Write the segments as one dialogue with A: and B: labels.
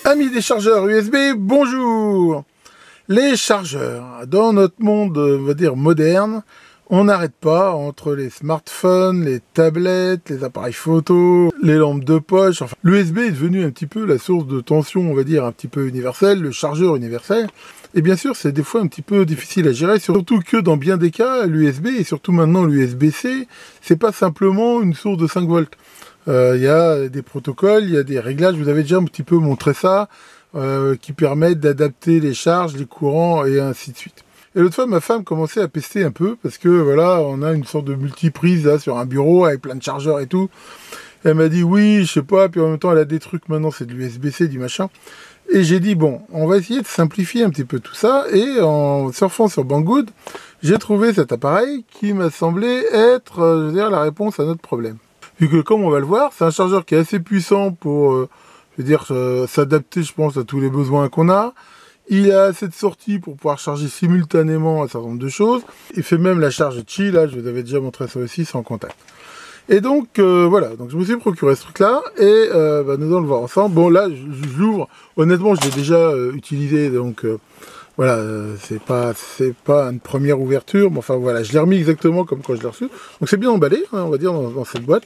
A: Amis des chargeurs USB, bonjour. Les chargeurs, dans notre monde, on va dire, moderne, on n'arrête pas entre les smartphones, les tablettes, les appareils photo, les lampes de poche. Enfin, l'USB est devenu un petit peu la source de tension, on va dire, un petit peu universelle, le chargeur universel. Et bien sûr, c'est des fois un petit peu difficile à gérer, surtout que dans bien des cas, l'USB, et surtout maintenant l'USB-C, c'est pas simplement une source de 5 volts. Il y a des protocoles, il y a des réglages, vous avez déjà un petit peu montré ça, qui permettent d'adapter les charges, les courants et ainsi de suite. Et l'autre fois, ma femme commençait à pester un peu, parce que voilà, on a une sorte de multiprise là sur un bureau avec plein de chargeurs et tout. Elle m'a dit oui, je sais pas, puis en même temps elle a des trucs maintenant, c'est de l'USB-C, du machin. Et j'ai dit bon, on va essayer de simplifier un petit peu tout ça, et en surfant sur Banggood, j'ai trouvé cet appareil qui m'a semblé être, je veux dire, la réponse à notre problème. Vu que, comme on va le voir, c'est un chargeur qui est assez puissant pour, je veux dire, s'adapter, je pense, à tous les besoins qu'on a. Il a assez de sorties pour pouvoir charger simultanément un certain nombre de choses. Il fait même la charge Qi, là, je vous avais déjà montré ça aussi, sans contact. Et donc, voilà, donc je me suis procuré ce truc-là, et nous allons le voir ensemble. Bon, là, je l'ouvre. Honnêtement, je l'ai déjà utilisé, donc... voilà, c'est pas une première ouverture, mais enfin voilà, je l'ai remis exactement comme quand je l'ai reçu. Donc c'est bien emballé, hein, on va dire, dans cette boîte,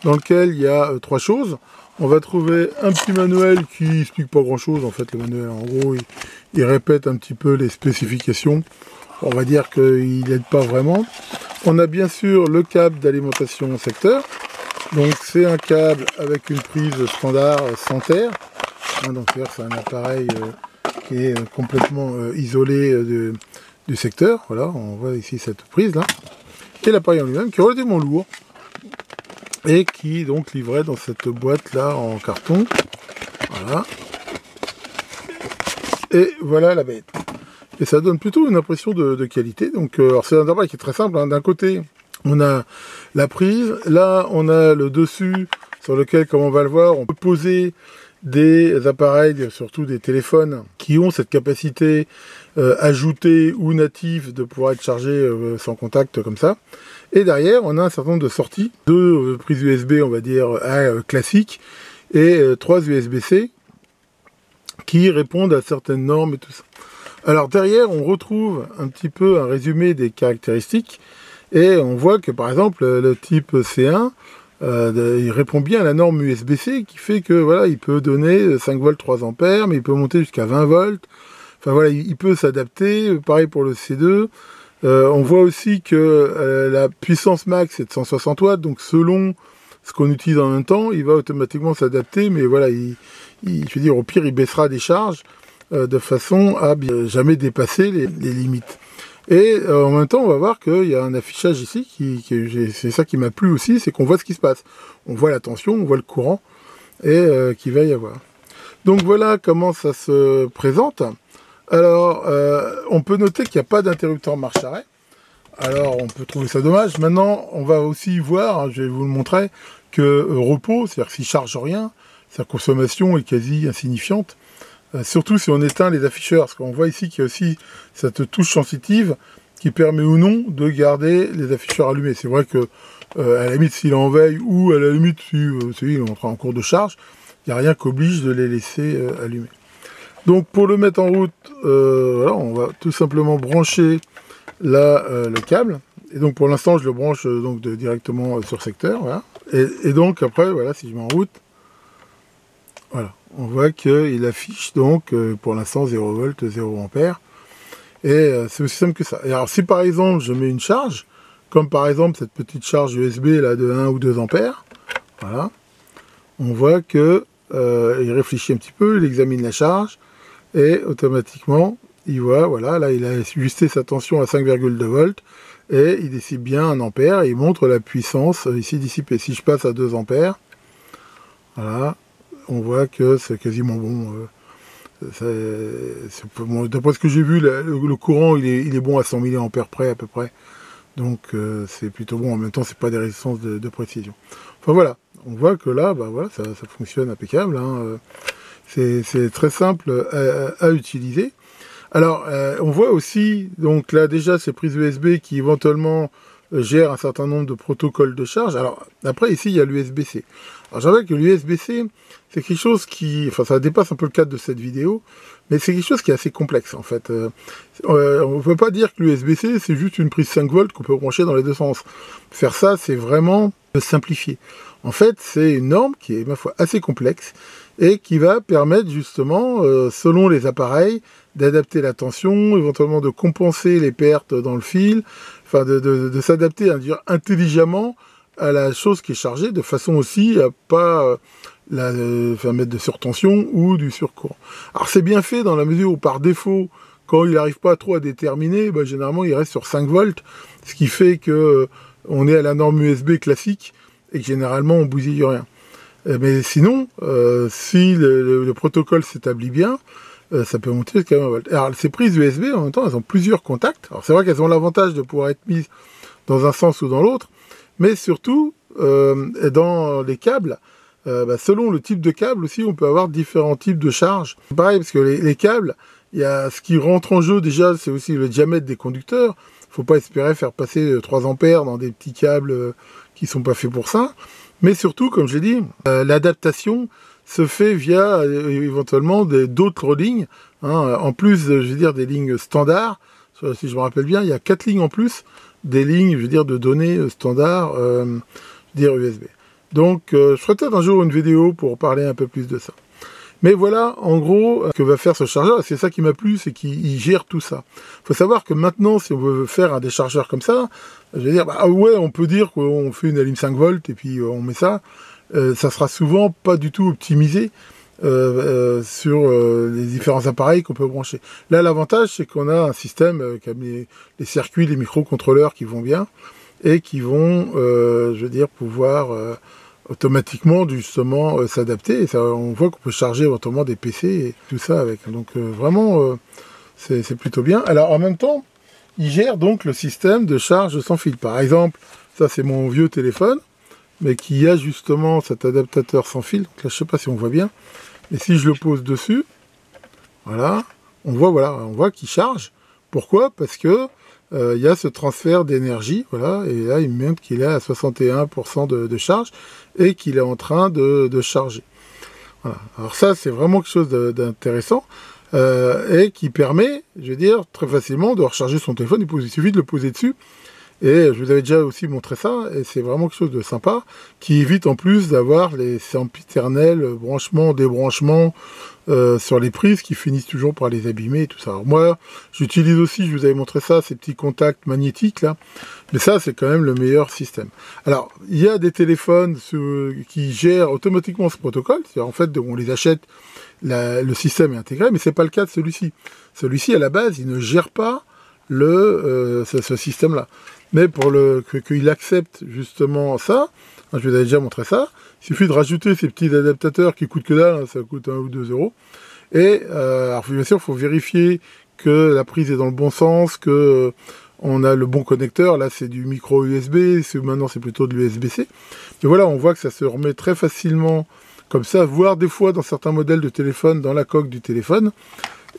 A: dans lequel il y a trois choses. On va trouver un petit manuel qui explique pas grand chose, en fait, le manuel, en gros, il répète un petit peu les spécifications. On va dire qu'il n'aide pas vraiment. On a bien sûr le câble d'alimentation secteur. Donc c'est un câble avec une prise standard sans terre. Hein, donc c'est un appareil... qui est complètement isolé du secteur. Voilà, on voit ici cette prise là. Et l'appareil en lui-même qui est relativement lourd et qui est donc livré dans cette boîte là en carton. Voilà. Et voilà la bête. Et ça donne plutôt une impression de qualité. Donc c'est un appareil qui est très simple. Hein. D'un côté, on a la prise. Là, on a le dessus sur lequel, comme on va le voir, on peut poser des appareils, surtout des téléphones, qui ont cette capacité ajoutée ou native de pouvoir être chargés sans contact comme ça. Et derrière, on a un certain nombre de sorties, deux prises USB, on va dire, classiques, et trois USB-C, qui répondent à certaines normes et tout ça. Alors derrière, on retrouve un petit peu un résumé des caractéristiques, et on voit que par exemple, le type C1, il répond bien à la norme USB-C qui fait que voilà, il peut donner 5 volts 3 ampères, mais il peut monter jusqu'à 20 volts. Enfin voilà, il peut s'adapter. Pareil pour le C2. On voit aussi que la puissance max est de 160 watts, donc selon ce qu'on utilise en même temps, il va automatiquement s'adapter. Mais voilà, je veux dire, au pire, il baissera des charges de façon à jamais dépasser les limites. Et en même temps, on va voir qu'il y a un affichage ici, c'est ça qui m'a plu aussi, c'est qu'on voit ce qui se passe. On voit la tension, on voit le courant, et qu'il va y avoir. Donc voilà comment ça se présente. Alors, on peut noter qu'il n'y a pas d'interrupteur marche-arrêt. Alors, on peut trouver ça dommage. Maintenant, on va aussi voir, hein, je vais vous le montrer, que repos, c'est-à-dire s'il ne charge rien, sa consommation est quasi insignifiante. Surtout si on éteint les afficheurs, parce qu'on voit ici qu'il y a aussi cette touche sensitive qui permet ou non de garder les afficheurs allumés. C'est vrai que à la limite s'il est en veille ou à la limite si il est en cours de charge, il n'y a rien qui oblige de les laisser allumés. Donc pour le mettre en route, voilà, on va tout simplement brancher là le câble. Et donc pour l'instant je le branche donc directement sur secteur. Voilà. Et donc après, voilà, si je mets en route, voilà, on voit qu'il affiche donc pour l'instant 0 volts, 0 ampères. Et c'est aussi simple que ça. Et alors si par exemple je mets une charge, comme par exemple cette petite charge USB là de 1 ou 2 ampères, voilà, on voit que il réfléchit un petit peu, il examine la charge, et automatiquement il voit, voilà, là il a ajusté sa tension à 5,2 volts, et il décide bien 1 ampère, et il montre la puissance ici dissipée. Si je passe à 2 ampères, voilà, on voit que c'est quasiment bon. D'après ce que j'ai vu, le courant il est bon à 100 mA près à peu près. Donc c'est plutôt bon. En même temps, c'est pas des résistances de précision. Enfin voilà, on voit que là, bah, voilà, ça fonctionne impeccable. Hein. C'est très simple à utiliser. Alors, on voit aussi, donc là déjà, ces prises USB qui éventuellement gère un certain nombre de protocoles de charge. Alors après ici il y a l'USB-C. Alors j'avoue que l'USB-C c'est quelque chose qui, enfin ça dépasse un peu le cadre de cette vidéo, mais c'est quelque chose qui est assez complexe en fait. On ne peut pas dire que l'USB-C c'est juste une prise 5 volts qu'on peut brancher dans les deux sens. Faire ça c'est vraiment simplifier. En fait c'est une norme qui est ma foi assez complexe et qui va permettre justement, selon les appareils, d'adapter la tension, éventuellement de compenser les pertes dans le fil, enfin de s'adapter intelligemment à la chose qui est chargée, de façon aussi à pas mettre de surtension ou du surcourant. Alors c'est bien fait dans la mesure où par défaut, quand il n'arrive pas trop à déterminer, généralement il reste sur 5 volts, ce qui fait que on est à la norme USB classique et que généralement on bousille rien. Mais sinon, si le protocole s'établit bien, ça peut monter jusqu'à 1 volt. Alors ces prises USB, en même temps, elles ont plusieurs contacts. Alors c'est vrai qu'elles ont l'avantage de pouvoir être mises dans un sens ou dans l'autre, mais surtout, dans les câbles, selon le type de câble aussi, on peut avoir différents types de charges. Pareil, parce que les câbles, il y a ce qui rentre en jeu déjà, c'est aussi le diamètre des conducteurs. Il ne faut pas espérer faire passer 3 ampères dans des petits câbles qui ne sont pas faits pour ça. Mais surtout, comme je l'ai dit, l'adaptation se fait via éventuellement d'autres lignes. En plus, je veux dire, des lignes standards. Si je me rappelle bien, il y a 4 lignes en plus des lignes, je veux dire, de données standards, USB. Donc, je ferai peut-être un jour une vidéo pour parler un peu plus de ça. Mais voilà, en gros, ce que va faire ce chargeur, c'est ça qui m'a plu, c'est qu'il gère tout ça. Il faut savoir que maintenant, si on veut faire un déchargeur comme ça, je veux dire, ouais, on peut dire qu'on fait une alim 5 volts et puis on met ça. Ça sera souvent pas du tout optimisé sur les différents appareils qu'on peut brancher. Là, l'avantage, c'est qu'on a un système qui a les circuits, les microcontrôleurs qui vont bien et qui vont, je veux dire, pouvoir automatiquement justement s'adapter. Et ça, on voit qu'on peut charger autrement des PC et tout ça avec. Donc vraiment, c'est plutôt bien. Alors en même temps, il gère donc le système de charge sans fil. Par exemple, ça c'est mon vieux téléphone, mais qui a justement cet adaptateur sans fil. Donc là, je sais pas si on voit bien. Et si je le pose dessus, voilà, on voit qu'il charge. Pourquoi? Parce que il y a ce transfert d'énergie, voilà, et là il me montre qu'il est à 61% de charge et qu'il est en train de charger. Voilà. Alors ça c'est vraiment quelque chose d'intéressant et qui permet, je veux dire, très facilement de recharger son téléphone. Il suffit de le poser dessus. Et je vous avais déjà aussi montré ça, et c'est vraiment quelque chose de sympa, qui évite en plus d'avoir les sempiternels branchements, débranchements sur les prises qui finissent toujours par les abîmer et tout ça. Alors moi, j'utilise aussi, je vous avais montré ça, ces petits contacts magnétiques là, mais ça c'est quand même le meilleur système. Alors, il y a des téléphones qui gèrent automatiquement ce protocole, c'est-à-dire en fait, on les achète, le système est intégré, mais c'est pas le cas de celui-ci. Celui-ci, à la base, il ne gère pas ce système-là. Mais pour qu'il accepte justement ça, je vous avais déjà montré ça, il suffit de rajouter ces petits adaptateurs qui coûtent que dalle, ça coûte 1 ou 2 euros. Et alors bien sûr, il faut vérifier que la prise est dans le bon sens, que on a le bon connecteur. Là, c'est du micro USB, maintenant c'est plutôt de l'USB-C. Mais voilà, on voit que ça se remet très facilement comme ça, voire des fois dans certains modèles de téléphone, dans la coque du téléphone.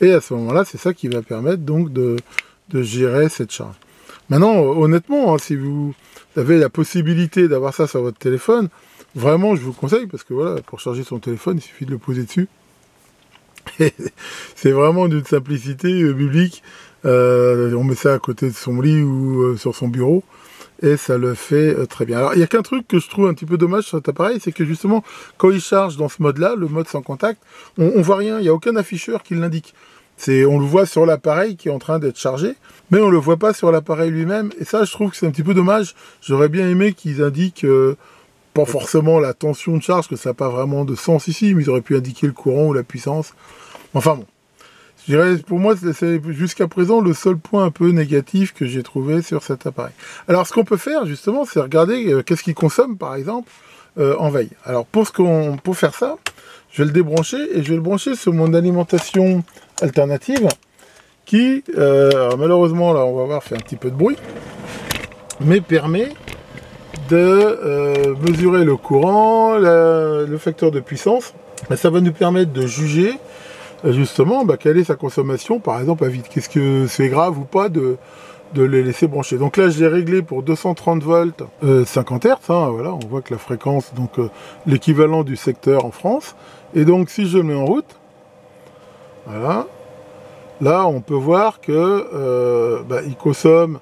A: Et à ce moment-là, c'est ça qui va permettre donc de gérer cette charge. Maintenant, honnêtement, si vous avez la possibilité d'avoir ça sur votre téléphone, vraiment, je vous conseille, parce que voilà, pour charger son téléphone, il suffit de le poser dessus. C'est vraiment d'une simplicité publique. On met ça à côté de son lit ou sur son bureau, et ça le fait très bien. Alors, il n'y a qu'un truc que je trouve un petit peu dommage sur cet appareil, c'est que justement, quand il charge dans ce mode-là, le mode sans contact, on voit rien, il n'y a aucun afficheur qui l'indique. On le voit sur l'appareil qui est en train d'être chargé, mais on ne le voit pas sur l'appareil lui-même. Et ça, je trouve que c'est un petit peu dommage. J'aurais bien aimé qu'ils indiquent, pas forcément la tension de charge, que ça n'a pas vraiment de sens ici, mais ils auraient pu indiquer le courant ou la puissance. Enfin bon, je dirais, pour moi, c'est jusqu'à présent le seul point un peu négatif que j'ai trouvé sur cet appareil. Alors, ce qu'on peut faire, justement, c'est regarder qu'est-ce qu'il consomme, par exemple, en veille. Alors, pour faire ça, je vais le débrancher et je vais le brancher sur mon alimentation alternative qui, alors malheureusement, là, on va voir, fait un petit peu de bruit, mais permet de mesurer le courant, le facteur de puissance. Et ça va nous permettre de juger, justement, quelle est sa consommation, par exemple, à vide. Qu'est-ce que c'est grave ou pas de de les laisser brancher. Donc là, je l'ai réglé pour 230 volts, 50 Hz. Hein, voilà, on voit que la fréquence, donc l'équivalent du secteur en France. Et donc, si je le mets en route, voilà, là, on peut voir que il consomme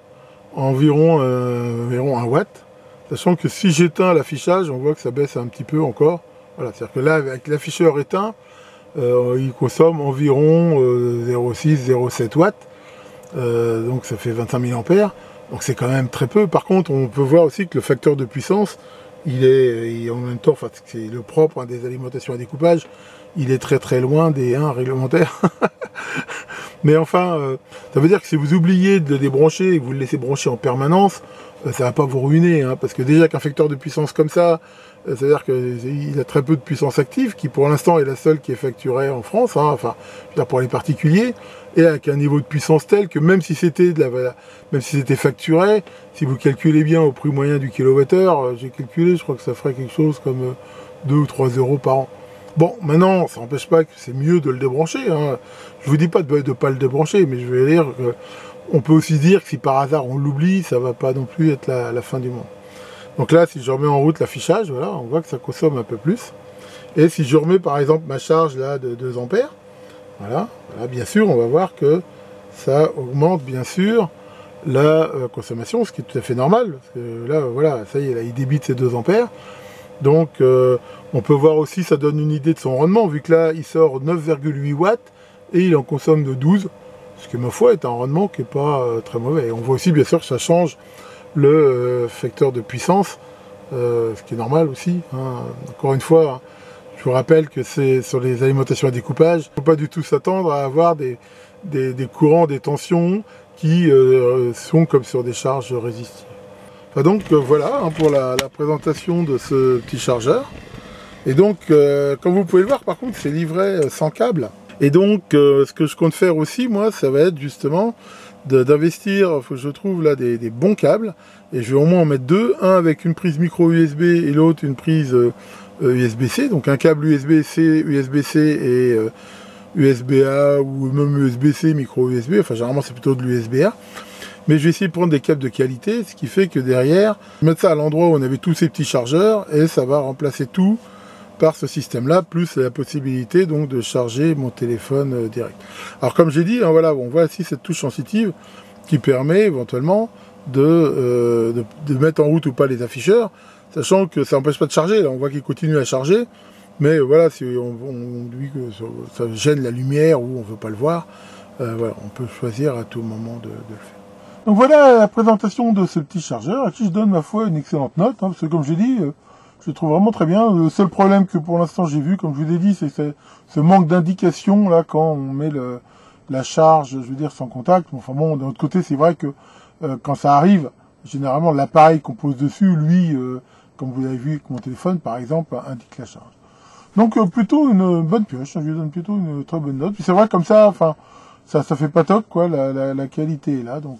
A: environ 1 watt. Sachant que si j'éteins l'affichage, on voit que ça baisse un petit peu encore. Voilà, c'est-à-dire que là, avec l'afficheur éteint, il consomme environ 0,6-0,7 watts. Donc ça fait 25 000 ampères. Donc c'est quand même très peu. Par contre, on peut voir aussi que le facteur de puissance, il est en même temps, enfin, c'est le propre des alimentations à découpage, il est très très loin des 1 réglementaires. Mais enfin, ça veut dire que si vous oubliez de le débrancher et que vous le laissez brancher en permanence, ça va pas vous ruiner, hein, parce que déjà qu'un facteur de puissance comme ça, c'est-à-dire qu'il a très peu de puissance active, qui pour l'instant est la seule qui est facturée en France, hein, enfin, je veux dire pour les particuliers, et avec un niveau de puissance tel que même si c'était facturé, si vous calculez bien au prix moyen du kilowattheure, j'ai calculé, je crois que ça ferait quelque chose comme 2 ou 3 euros par an. Bon, maintenant, ça n'empêche pas que c'est mieux de le débrancher. Hein. Je vous dis pas de ne pas le débrancher, mais je vais dire qu'on peut aussi dire que si par hasard on l'oublie, ça va pas non plus être la fin du monde. Donc là, si je remets en route l'affichage, voilà, on voit que ça consomme un peu plus. Et si je remets par exemple ma charge là de 2 ampères, voilà, bien sûr, on va voir que ça augmente bien sûr la consommation, ce qui est tout à fait normal. Parce que là, voilà, ça y est, là, il débite ses 2 ampères. Donc, on peut voir aussi, ça donne une idée de son rendement, vu que là, il sort 9,8 watts et il en consomme de 12, ce qui, ma foi, est un rendement qui n'est pas très mauvais. Et on voit aussi, bien sûr, que ça change le facteur de puissance, ce qui est normal aussi. Hein. Encore une fois, hein, je vous rappelle que c'est sur les alimentations à découpage, il ne faut pas du tout s'attendre à avoir des courants, des tensions qui sont comme sur des charges résistives. Enfin, donc voilà hein, pour la présentation de ce petit chargeur. Et donc, comme vous pouvez le voir, par contre, c'est livré sans câble. Et donc, ce que je compte faire aussi, moi, ça va être justement d'investir, il faut que je trouve là des bons câbles. Et je vais au moins en mettre 2, un avec une prise micro USB et l'autre une prise USB-C. Donc un câble USB-C, USB-C et USB-A ou même USB-C, micro USB. Enfin, généralement, c'est plutôt de l'USB-A. Mais je vais essayer de prendre des câbles de qualité, ce qui fait que derrière, mettre ça à l'endroit où on avait tous ces petits chargeurs et ça va remplacer tout par ce système-là, plus la possibilité donc de charger mon téléphone direct. Alors comme j'ai dit, hein, voilà, on voit ici cette touche sensitive qui permet éventuellement de mettre en route ou pas les afficheurs, sachant que ça n'empêche pas de charger. Là, on voit qu'il continue à charger, mais voilà, si on dit que ça gêne la lumière ou on ne veut pas le voir, voilà, on peut choisir à tout moment de le faire. Donc voilà la présentation de ce petit chargeur, à qui je donne ma foi une excellente note, hein, parce que comme j'ai dit, je le trouve vraiment très bien. Le seul problème que pour l'instant j'ai vu, comme je vous ai dit, c'est ce manque d'indication là quand on met la charge, je veux dire, sans contact. Enfin bon, d'un autre côté, c'est vrai que quand ça arrive, généralement l'appareil qu'on pose dessus, lui, comme vous l'avez vu avec mon téléphone par exemple, indique la charge. Donc plutôt une bonne pioche, je lui donne plutôt une très bonne note. Puis c'est vrai comme ça, enfin, ça fait pas top quoi, la qualité est là, donc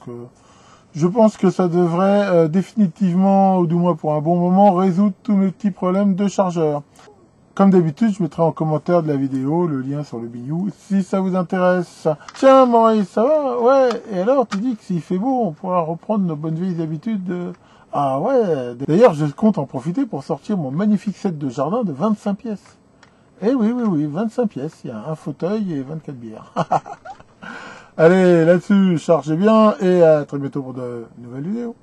A: je pense que ça devrait définitivement, ou du moins pour un bon moment, résoudre tous mes petits problèmes de chargeur. Comme d'habitude, je mettrai en commentaire de la vidéo le lien sur le Biniou, si ça vous intéresse. Tiens Maurice, ça va? Ouais, et alors tu dis que s'il fait beau, on pourra reprendre nos bonnes vieilles habitudes. Ah ouais, d'ailleurs je compte en profiter pour sortir mon magnifique set de jardin de 25 pièces. Eh oui, 25 pièces, il y a un fauteuil et 24 bières. Allez, là-dessus, chargez bien et à très bientôt pour de nouvelles vidéos.